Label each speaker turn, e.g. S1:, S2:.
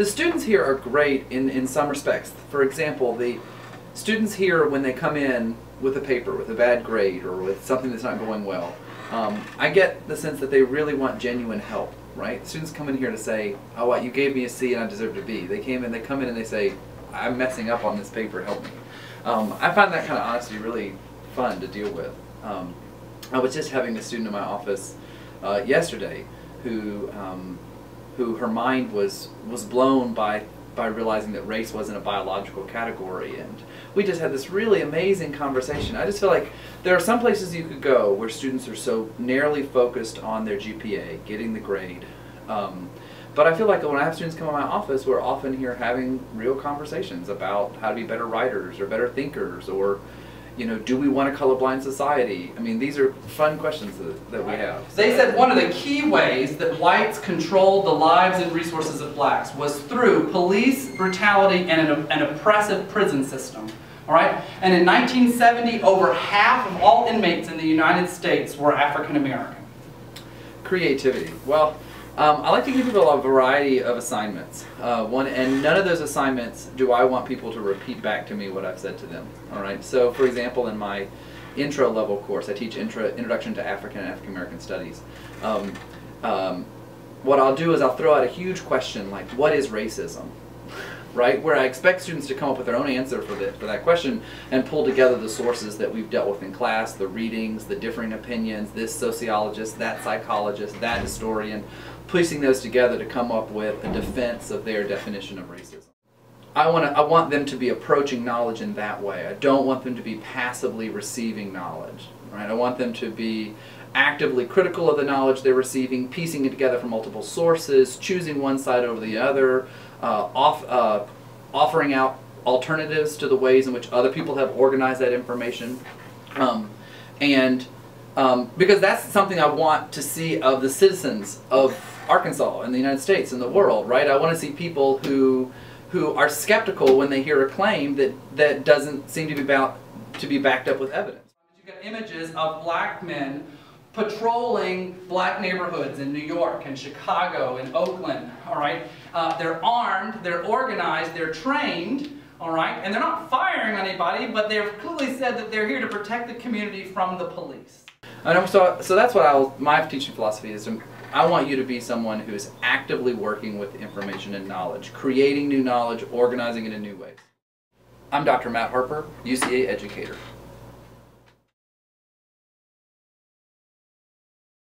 S1: The students here are great in some respects. For example, the students here, when they come in with a paper, with a bad grade, or with something that's not going well, I get the sense that they really want genuine help, right? Students come in here to say, oh, what, you gave me a C and I deserve a B. They come in and they say, I'm messing up on this paper, help me. I find that kind of honesty really fun to deal with. I was just having a student in my office yesterday who her mind was blown by realizing that race wasn't a biological category, and we just had this really amazing conversation. I just feel like there are some places you could go where students are so narrowly focused on their GPA, getting the grade. But I feel like when I have students come in my office, we're often here having real conversations about how to be better writers or better thinkers, or, you know, do we want a colorblind society? I mean, these are fun questions that we have.
S2: They said one of the key ways that whites controlled the lives and resources of blacks was through police brutality and an oppressive prison system. All right? And in 1970, over half of all inmates in the United States were African American.
S1: Creativity. Well, I like to give people a variety of assignments. And none of those assignments do I want people to repeat back to me what I've said to them. All right. So, for example, in my intro level course, I teach Introduction to African and African American Studies. What I'll do is I'll throw out a huge question like, what is racism? Right? Where I expect students to come up with their own answer for that question and pull together the sources that we've dealt with in class, the readings, the differing opinions, this sociologist, that psychologist, that historian, piecing those together to come up with a defense of their definition of racism. I want them to be approaching knowledge in that way. I don't want them to be passively receiving knowledge. Right? I want them to be actively critical of the knowledge they're receiving, piecing it together from multiple sources, choosing one side over the other, offering out alternatives to the ways in which other people have organized that information. Because that's something I want to see of the citizens of Arkansas and the United States and the world, right? I want to see people who are skeptical when they hear a claim that doesn't seem to be backed up with evidence.
S2: You get images of black men patrolling black neighborhoods in New York and Chicago and Oakland, all right? They're armed, they're organized, they're trained, all right? And they're not firing on anybody, but they've clearly said that they're here to protect the community from the police.
S1: So that's what my teaching philosophy is. I want you to be someone who is actively working with information and knowledge, creating new knowledge, organizing it in new ways. I'm Dr. Matt Harper, UCA educator.